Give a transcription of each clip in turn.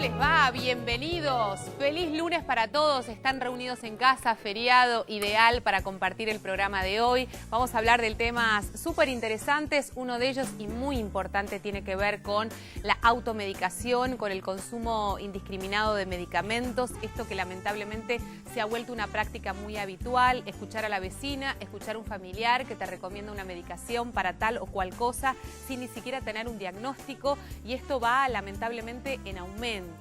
les va? Bienvenidos. Feliz lunes para todos. Están reunidos en casa, feriado ideal para compartir el programa de hoy. Vamos a hablar de temas súper interesantes. Uno de ellos y muy importante tiene que ver con la automedicación, con el consumo indiscriminado de medicamentos. Esto que lamentablemente se ha vuelto una práctica muy habitual. Escuchar a la vecina, escuchar a un familiar que te recomienda una medicación para tal o cual cosa sin ni siquiera tener un diagnóstico. Y esto va lamentablemente en aumento.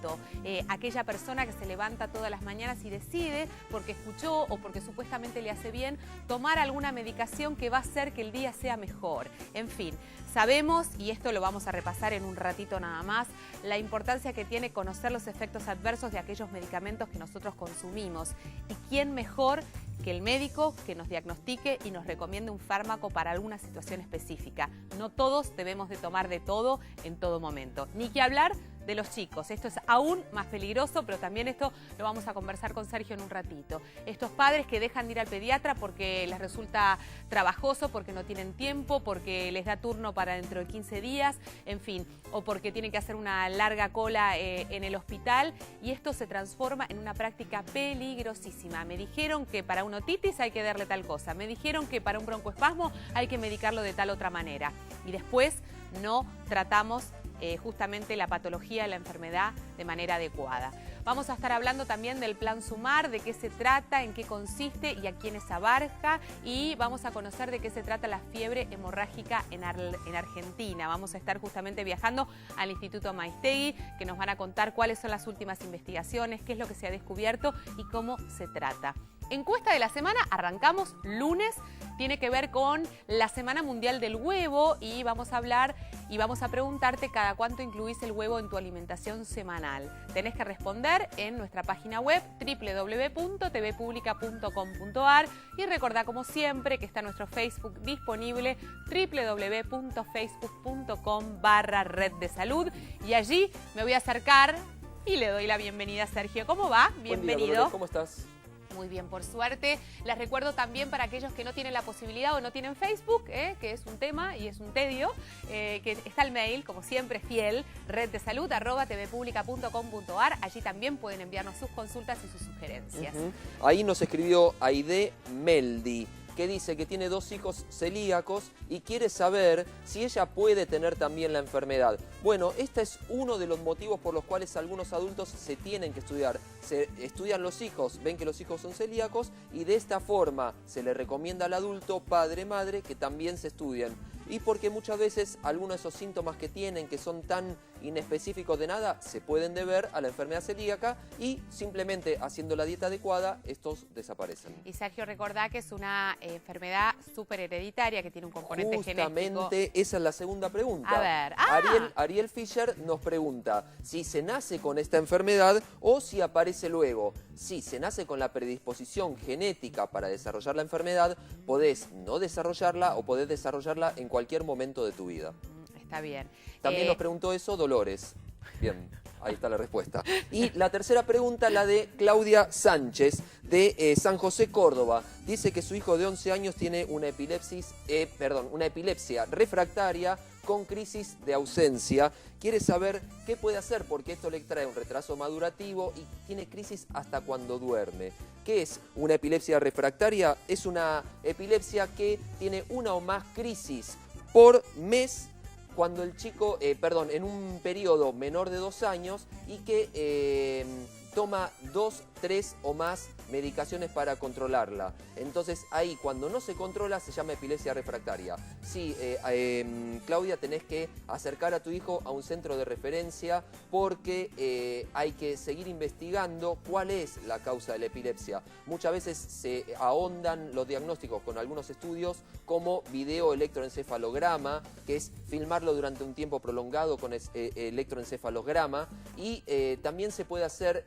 Aquella persona que se levanta todas las mañanas y decide, porque escuchó o porque supuestamente le hace bien, tomar alguna medicación que va a hacer que el día sea mejor. En fin, sabemos, y esto lo vamos a repasar en un ratito nada más, la importancia que tiene conocer los efectos adversos de aquellos medicamentos que nosotros consumimos. ¿Y quién mejor que el médico que nos diagnostique y nos recomiende un fármaco para alguna situación específica? No todos debemos de tomar de todo en todo momento. Ni que hablar de los chicos. Esto es aún más peligroso, pero también esto lo vamos a conversar con Sergio en un ratito. Estos padres que dejan de ir al pediatra porque les resulta trabajoso, porque no tienen tiempo, porque les da turno para dentro de 15 días, en fin, o porque tienen que hacer una larga cola en el hospital, y esto se transforma en una práctica peligrosísima. Me dijeron que para una otitis hay que darle tal cosa, me dijeron que para un broncoespasmo hay que medicarlo de tal otra manera, y después no tratamos justamente la patología, la enfermedad de manera adecuada. Vamos a estar hablando también del Plan Sumar, de qué se trata, en qué consiste y a quiénes abarca, y vamos a conocer de qué se trata la fiebre hemorrágica en Argentina. Vamos a estar justamente viajando al Instituto Maiztegui, que nos van a contar cuáles son las últimas investigaciones, qué es lo que se ha descubierto y cómo se trata. Encuesta de la semana, arrancamos lunes, tiene que ver con la Semana Mundial del Huevo, y vamos a hablar y vamos a preguntarte cada cuánto incluís el huevo en tu alimentación semanal. Tenés que responder en nuestra página web www.tvpublica.com.ar, y recordá como siempre que está nuestro Facebook disponible, www.facebook.com/Red de Salud, y allí me voy a acercar y le doy la bienvenida a Sergio. ¿Cómo va? Bienvenido. Buen día, Dolores. ¿Cómo estás? Muy bien, por suerte. Les recuerdo también para aquellos que no tienen la posibilidad o no tienen Facebook, que es un tema y es un tedio, que está el mail, como siempre, fiel, reddesalud@tvpublica.com.ar. Allí también pueden enviarnos sus consultas y sus sugerencias. Ahí nos escribió Aide Meldi, que dice que tiene 2 hijos celíacos y quiere saber si ella puede tener también la enfermedad. Bueno, este es uno de los motivos por los cuales algunos adultos se tienen que estudiar. Se estudian los hijos, ven que los hijos son celíacos, y de esta forma se le recomienda al adulto, padre, madre, que también se estudien. Y porque muchas veces algunos de esos síntomas que tienen, que son tan inespecíficos de nada, se pueden deber a la enfermedad celíaca, y simplemente haciendo la dieta adecuada, estos desaparecen. Y Sergio, recordá que es una enfermedad súper hereditaria, que tiene un componente genético. Justamente esa es la segunda pregunta. A ver, Ariel Fischer nos pregunta si se nace con esta enfermedad o si aparece luego. Si se nace con la predisposición genética para desarrollar la enfermedad, podés no desarrollarla o podés desarrollarla en cualquier momento de tu vida. Está bien. También nos preguntó eso Dolores. Bien, ahí está la respuesta. Y la tercera pregunta, la de Claudia Sánchez, de San José, Córdoba. Dice que su hijo de 11 años tiene una epilepsia refractaria con crisis de ausencia. Quiere saber qué puede hacer porque esto le trae un retraso madurativo y tiene crisis hasta cuando duerme. ¿Qué es una epilepsia refractaria? Es una epilepsia que tiene una o más crisis por mes cuando el chico, en un periodo menor de 2 años, y que toma 2, 3 o más medicaciones para controlarla. Entonces ahí cuando no se controla se llama epilepsia refractaria. Sí, Claudia, tenés que acercar a tu hijo a un centro de referencia porque hay que seguir investigando cuál es la causa de la epilepsia. Muchas veces se ahondan los diagnósticos con algunos estudios como videoelectroencefalograma, que es filmarlo durante un tiempo prolongado con electroencefalograma, y también se puede hacer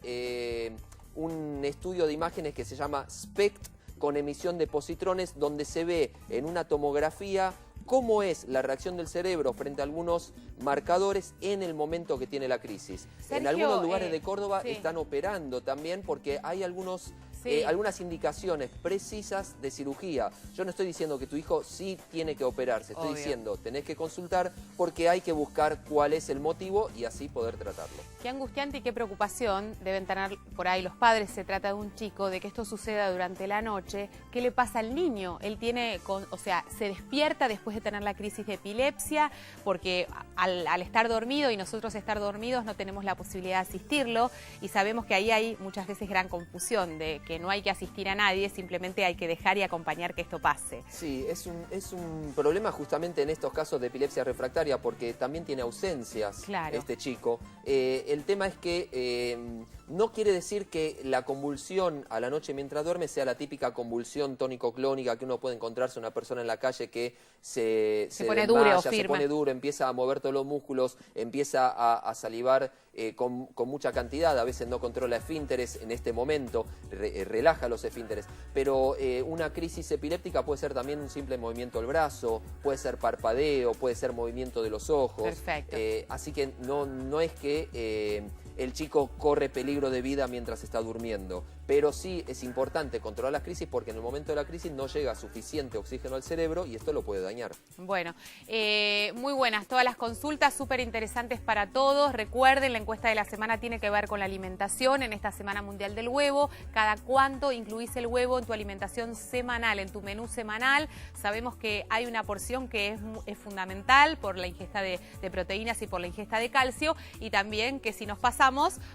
un estudio de imágenes que se llama SPECT, con emisión de positrones, donde se ve en una tomografía cómo es la reacción del cerebro frente a algunos marcadores en el momento que tiene la crisis. Sergio, en algunos lugares de Córdoba están operando también porque hay algunos Sí. algunas indicaciones precisas de cirugía. Yo no estoy diciendo que tu hijo sí tiene que operarse, estoy Obvio. diciendo tenés que consultar porque hay que buscar cuál es el motivo y así poder tratarlo. Qué angustiante y qué preocupación deben tener por ahí los padres. Se trata de un chico, de que esto suceda durante la noche. ¿Qué le pasa al niño? Él tiene, o sea, se despierta después de tener la crisis de epilepsia porque al estar dormido y nosotros estar dormidos no tenemos la posibilidad de asistirlo, y sabemos que ahí hay muchas veces gran confusión de que no hay que asistir a nadie, simplemente hay que dejar y acompañar que esto pase. Sí, es un problema justamente en estos casos de epilepsia refractaria porque también tiene ausencias este chico. El tema es que no quiere decir que la convulsión a la noche mientras duerme sea la típica convulsión tónico-clónica que uno puede encontrarse una persona en la calle que se pone desmaya, duro, se pone duro, empieza a mover todos los músculos, empieza a salivar con mucha cantidad, a veces no controla esfínteres en este momento, relaja los esfínteres, pero una crisis epiléptica puede ser también un simple movimiento del brazo, puede ser parpadeo, puede ser movimiento de los ojos. Perfecto. Así que no es que el chico corre peligro de vida mientras está durmiendo, pero sí es importante controlar las crisis porque en el momento de la crisis no llega suficiente oxígeno al cerebro y esto lo puede dañar. Bueno, muy buenas todas las consultas, súper interesantes para todos. Recuerden, la encuesta de la semana tiene que ver con la alimentación en esta Semana Mundial del Huevo. ¿Cada cuánto incluís el huevo en tu alimentación semanal, en tu menú semanal? Sabemos que hay una porción que es fundamental por la ingesta de proteínas y por la ingesta de calcio, y también que si nos pasamos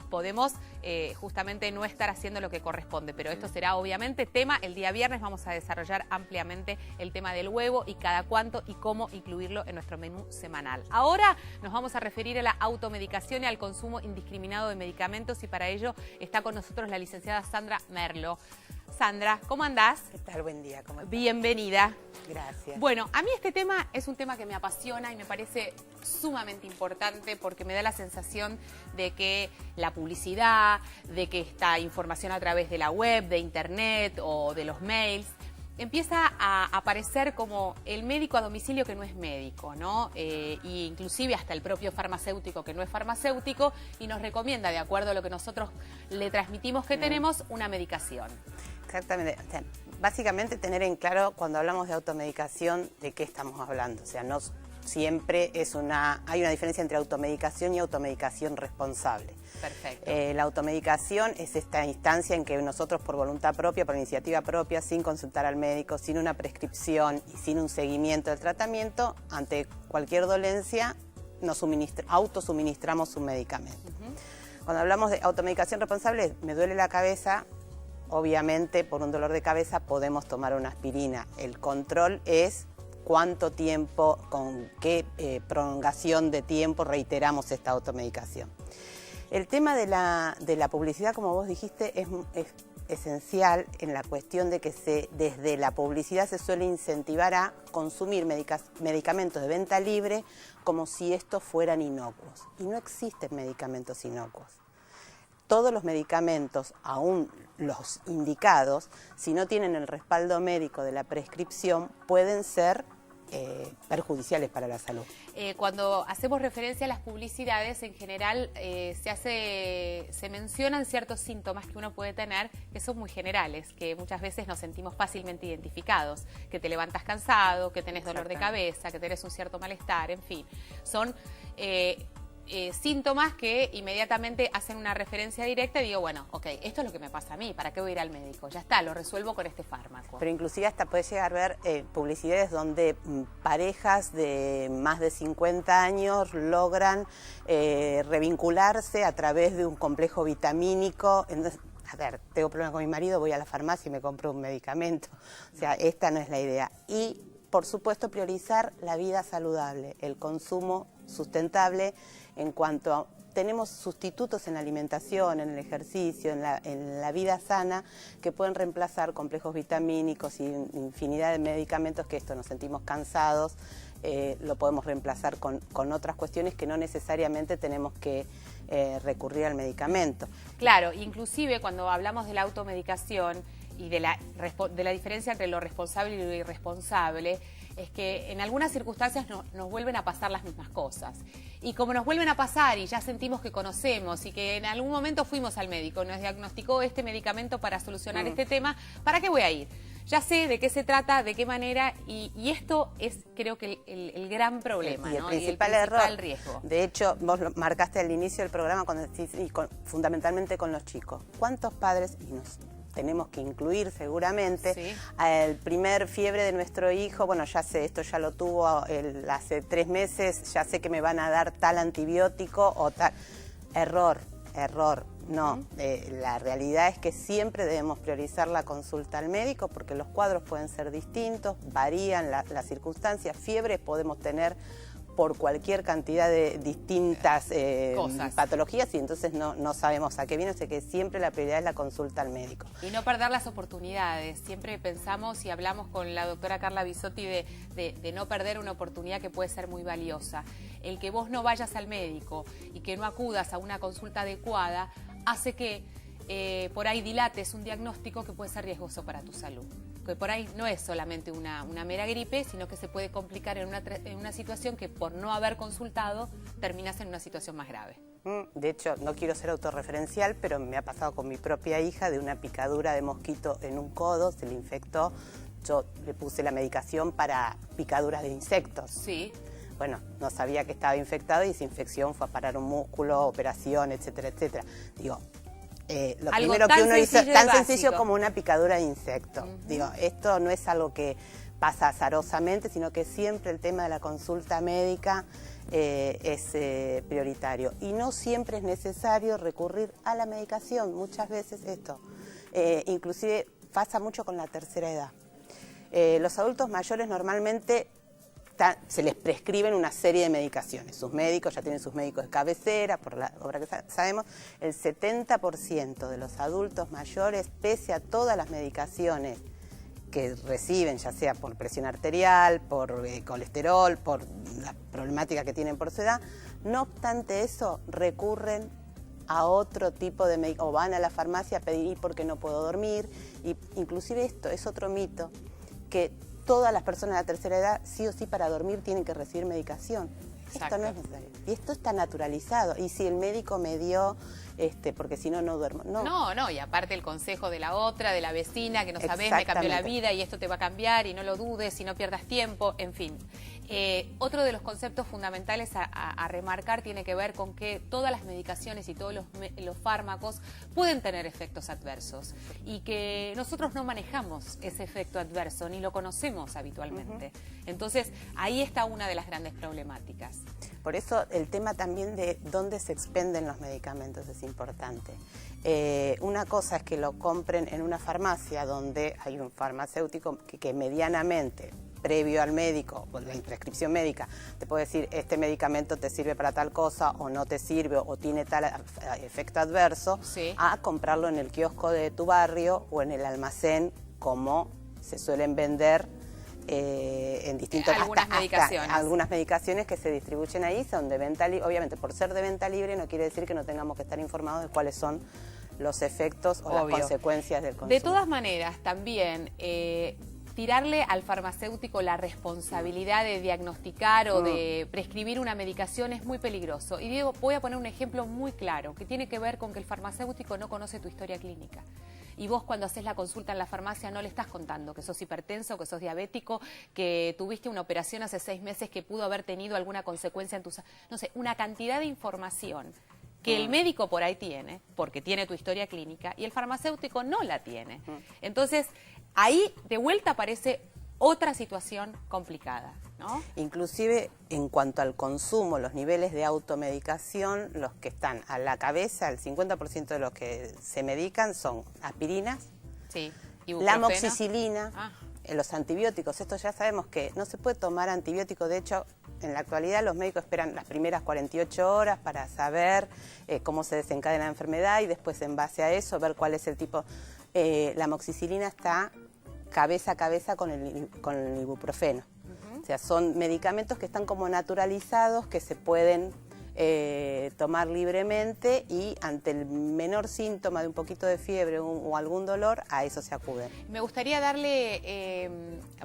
podemos justamente no estar haciendo lo que corresponde, pero esto será obviamente tema. El día viernes vamos a desarrollar ampliamente el tema del huevo y cada cuánto y cómo incluirlo en nuestro menú semanal. Ahora nos vamos a referir a la automedicación y al consumo indiscriminado de medicamentos, y para ello está con nosotros la licenciada Sandra Merlo. Sandra, ¿cómo andás? ¿Qué tal? Buen día, ¿cómo estás? Bienvenida. Gracias. Bueno, a mí este tema es un tema que me apasiona y me parece sumamente importante porque me da la sensación de que la publicidad, de que esta información a través de la web, de internet o de los mails, empieza a aparecer como el médico a domicilio que no es médico, ¿no? Y inclusive hasta el propio farmacéutico que no es farmacéutico y nos recomienda, de acuerdo a lo que nosotros le transmitimos que tenemos, una medicación. Exactamente. O sea, básicamente tener en claro cuando hablamos de automedicación de qué estamos hablando. O sea, no siempre hay una diferencia entre automedicación y automedicación responsable. Perfecto. La automedicación es esta instancia en que nosotros por voluntad propia, por iniciativa propia, sin consultar al médico, sin una prescripción y sin un seguimiento del tratamiento, ante cualquier dolencia nos autosuministramos un medicamento. Cuando hablamos de automedicación responsable, me duele la cabeza, obviamente por un dolor de cabeza podemos tomar una aspirina. El control es cuánto tiempo, con qué prolongación de tiempo reiteramos esta automedicación. El tema de la publicidad, como vos dijiste, es esencial en la cuestión de que desde la publicidad se suele incentivar a consumir medicamentos de venta libre como si estos fueran inocuos. Y no existen medicamentos inocuos. Todos los medicamentos, aún los indicados, si no tienen el respaldo médico de la prescripción, pueden ser perjudiciales para la salud. Cuando hacemos referencia a las publicidades, en general se mencionan ciertos síntomas que uno puede tener que son muy generales, que muchas veces nos sentimos fácilmente identificados, que te levantas cansado, que tenés dolor de cabeza, que tenés un cierto malestar, en fin. Son síntomas que inmediatamente hacen una referencia directa y digo, bueno, ok, esto es lo que me pasa a mí, ¿para qué voy a ir al médico? Ya está, lo resuelvo con este fármaco. Pero inclusive hasta puedes llegar a ver publicidades donde parejas de más de 50 años logran revincularse a través de un complejo vitamínico. Entonces, a ver, tengo problemas con mi marido, voy a la farmacia y me compro un medicamento. O sea, esta no es la idea. Y, por supuesto, priorizar la vida saludable, el consumo sustentable en cuanto a... Tenemos sustitutos en la alimentación, en el ejercicio, en la vida sana, que pueden reemplazar complejos vitamínicos y infinidad de medicamentos que nos sentimos cansados, lo podemos reemplazar con otras cuestiones que no necesariamente tenemos que recurrir al medicamento. Claro, inclusive cuando hablamos de la automedicación y de la diferencia entre lo responsable y lo irresponsable, es que en algunas circunstancias nos vuelven a pasar las mismas cosas. Y como nos vuelven a pasar y ya sentimos que conocemos y que en algún momento fuimos al médico, nos diagnosticó este medicamento para solucionar este tema, ¿para qué voy a ir? Ya sé de qué se trata, de qué manera, y esto es, creo que, el gran problema, y el ¿no? principal y el principal error. riesgo. De hecho, vos lo marcaste al inicio del programa, fundamentalmente con los chicos. ¿Cuántos padres, y nos tenemos que incluir seguramente, Sí. al primer fiebre de nuestro hijo, bueno, ya sé, esto ya lo tuvo hace 3 meses, ya sé que me van a dar tal antibiótico o tal... Error. No, la realidad es que siempre debemos priorizar la consulta al médico porque los cuadros pueden ser distintos, varían las circunstancias, fiebres podemos tener por cualquier cantidad de distintas patologías y entonces no sabemos a qué viene, o sea que siempre la prioridad es la consulta al médico. Y no perder las oportunidades. Siempre pensamos y hablamos con la doctora Carla Bisotti de no perder una oportunidad que puede ser muy valiosa. El que vos no vayas al médico y que no acudas a una consulta adecuada hace que por ahí dilates un diagnóstico que puede ser riesgoso para tu salud. Que por ahí no es solamente una mera gripe, sino que se puede complicar en una situación que por no haber consultado terminas en una situación más grave. De hecho, no quiero ser autorreferencial, pero me ha pasado con mi propia hija de una picadura de mosquito en un codo, se le infectó, yo le puse la medicación para picaduras de insectos. Sí. Bueno, no sabía que estaba infectado y esa infección fue a parar un músculo, operación, etcétera, etcétera. Digo, lo primero que uno hizo tan sencillo como una picadura de insecto. Digo, esto no es algo que pasa azarosamente, sino que siempre el tema de la consulta médica es prioritario. Y no siempre es necesario recurrir a la medicación. Muchas veces esto, inclusive pasa mucho con la tercera edad. Los adultos mayores normalmente se les prescriben una serie de medicaciones. Sus médicos ya tienen sus médicos de cabecera, por la obra que sabemos. El 70% de los adultos mayores, pese a todas las medicaciones que reciben, ya sea por presión arterial, por colesterol, por la problemática que tienen por su edad, no obstante eso, recurren a otro tipo de medicamentos, o van a la farmacia a pedir porque no puedo dormir, y inclusive esto es otro mito, que todas las personas de la tercera edad, sí o sí para dormir, tienen que recibir medicación. Exacto. Esto no es necesario. Y esto está naturalizado. Y si el médico me dio, porque si no, no duermo. No, y aparte el consejo de la otra, de la vecina, que no sabés, me cambió la vida y esto te va a cambiar y no lo dudes y no pierdas tiempo, en fin. Otro de los conceptos fundamentales a remarcar tiene que ver con que todas las medicaciones y todos los fármacos pueden tener efectos adversos y que nosotros no manejamos ese efecto adverso ni lo conocemos habitualmente. Entonces, ahí está una de las grandes problemáticas. Por eso el tema también de dónde se expenden los medicamentos es importante. Una cosa es que lo compren en una farmacia donde hay un farmacéutico que medianamente, previo al médico, o la prescripción médica, te puede decir este medicamento te sirve para tal cosa o no te sirve o tiene tal efecto adverso, sí, a comprarlo en el kiosco de tu barrio o en el almacén como se suelen vender en distintos algunas medicaciones que se distribuyen ahí son de venta libre. Obviamente por ser de venta libre no quiere decir que no tengamos que estar informados de cuáles son los efectos o las consecuencias del consumo. De todas maneras también tirarle al farmacéutico la responsabilidad de diagnosticar o de prescribir una medicación es muy peligroso. Y Diego, voy a poner un ejemplo muy claro que tiene que ver con que el farmacéutico no conoce tu historia clínica. Y vos cuando haces la consulta en la farmacia no le estás contando que sos hipertenso, que sos diabético, que tuviste una operación hace 6 meses que pudo haber tenido alguna consecuencia en tu... No sé, una cantidad de información que el médico por ahí tiene, porque tiene tu historia clínica, y el farmacéutico no la tiene. Entonces, ahí de vuelta aparece otra situación complicada, ¿no? Inclusive en cuanto al consumo, los niveles de automedicación, los que están a la cabeza, el 50% de los que se medican son aspirinas, sí, la amoxicilina, los antibióticos. Esto ya sabemos que no se puede tomar antibióticos. De hecho, en la actualidad los médicos esperan las primeras 48 horas para saber cómo se desencadena la enfermedad y después en base a eso ver cuál es el tipo. La amoxicilina está cabeza a cabeza con el ibuprofeno. O sea, son medicamentos que están como naturalizados, que se pueden tomar libremente y ante el menor síntoma de un poquito de fiebre o algún dolor, a eso se acude. Me gustaría darle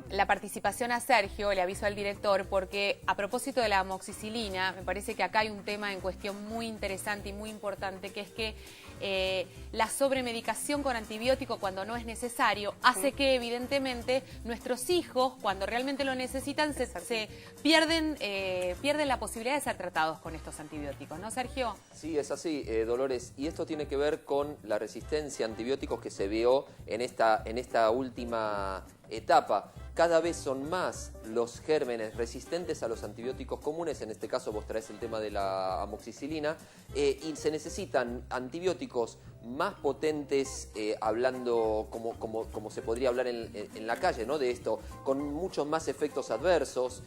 la participación a Sergio, le aviso al director, porque a propósito de la amoxicilina, me parece que acá hay un tema en cuestión muy interesante y muy importante, que es que la sobremedicación con antibiótico cuando no es necesario hace que evidentemente nuestros hijos, cuando realmente lo necesitan, se pierden la posibilidad de ser tratados con estos antibióticos, ¿no, Sergio? Sí, es así, Dolores. Y esto tiene que ver con la resistencia a antibióticos que se vio en esta última etapa. Cada vez son más los gérmenes resistentes a los antibióticos comunes, en este caso vos traes el tema de la amoxicilina, y se necesitan antibióticos más potentes, hablando como se podría hablar en la calle, ¿no? De esto, con muchos más efectos adversos,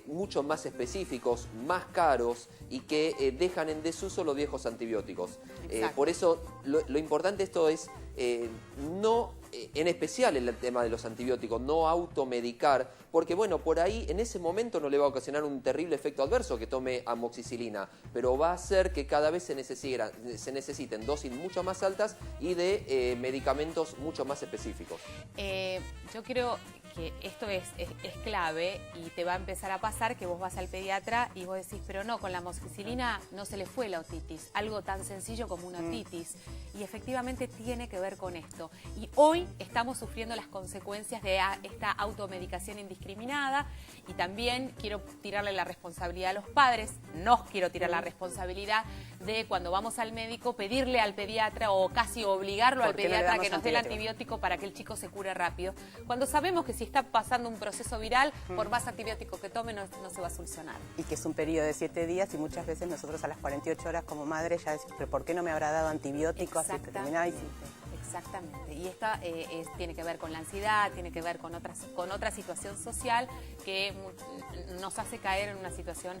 muchos más específicos, más caros y que dejan en desuso los viejos antibióticos. Por eso lo importante esto es no, en especial en el tema de los antibióticos, no automedicar, porque bueno, por ahí en ese momento no le va a ocasionar un terrible efecto adverso que tome amoxicilina, pero va a hacer que cada vez se necesiten dosis mucho más altas y de medicamentos mucho más específicos. Yo creo que esto es clave y te va a empezar a pasar que vos vas al pediatra y vos decís, pero no, con la amoxicilina no se le fue la otitis, algo tan sencillo como una otitis, y efectivamente tiene que ver con esto. Y hoy estamos sufriendo las consecuencias de esta automedicación indiscriminada, y también quiero tirarle la responsabilidad a los padres, nos quiero tirar la responsabilidad de cuando vamos al médico pedirle al pediatra o casi obligarlo al pediatra que nos dé el antibiótico para que el chico se cure rápido, cuando sabemos que si está pasando un proceso viral, por más antibiótico que tome no se va a solucionar. Y que es un periodo de 7 días y muchas veces nosotros a las 48 horas como madre ya decimos, pero ¿por qué no me habrá dado antibiótico? Así que terminaba y Exactamente, y esta tiene que ver con la ansiedad, tiene que ver con otra situación social que nos hace caer en una situación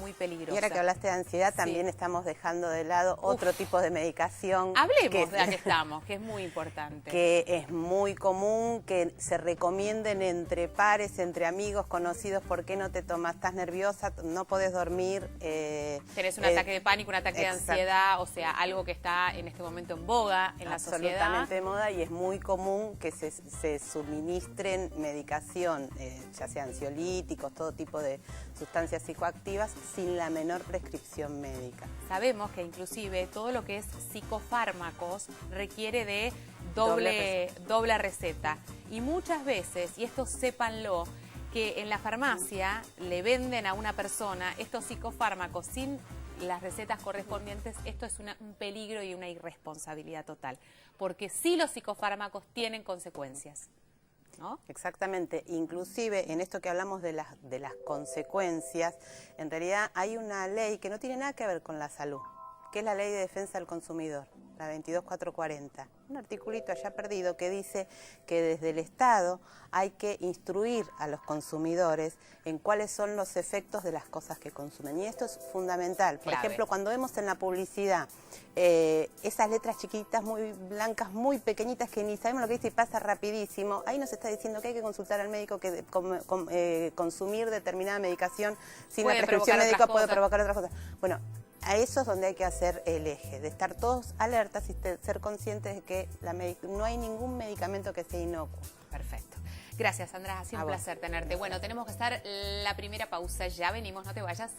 muy peligrosa. Y ahora que hablaste de ansiedad, también estamos dejando de lado otro tipo de medicación. Hablemos de la que estamos, que es muy importante. Que es muy común que se recomienden entre pares, entre amigos, conocidos, ¿por qué no te tomas? ¿Estás nerviosa? ¿No podés dormir? Tenés un ataque de pánico, un ataque de ansiedad, o sea, algo que está en este momento en boga en la sociedad. Absolutamente de moda, y es muy común que se suministren medicación, ya sean ansiolíticos, todo tipo de sustancias psicoactivas, sin la menor prescripción médica. Sabemos que inclusive todo lo que es psicofármacos requiere de doble receta. Y muchas veces, y esto sépanlo, que en la farmacia le venden a una persona estos psicofármacos sin las recetas correspondientes. Esto es un peligro y una irresponsabilidad total, porque sí los psicofármacos tienen consecuencias, ¿no? Exactamente, inclusive en esto que hablamos de las consecuencias, en realidad hay una ley que no tiene nada que ver con la salud, que es la Ley de Defensa del Consumidor, la 22440. Un articulito allá perdido que dice que desde el Estado hay que instruir a los consumidores en cuáles son los efectos de las cosas que consumen. Y esto es fundamental. Por ejemplo, cuando vemos en la publicidad esas letras chiquititas, muy blancas, muy pequeñitas, que ni sabemos lo que dice y pasa rapidísimo, ahí nos está diciendo que hay que consultar al médico, que consumir determinada medicación sin la prescripción médica puede provocar otras cosas. Bueno, a eso es donde hay que hacer el eje, de estar todos alertas y ser conscientes de que no hay ningún medicamento que sea inocuo. Perfecto. Gracias, Sandra, ha sido un placer tenerte. Bueno, tenemos que hacer la primera pausa, ya venimos, no te vayas.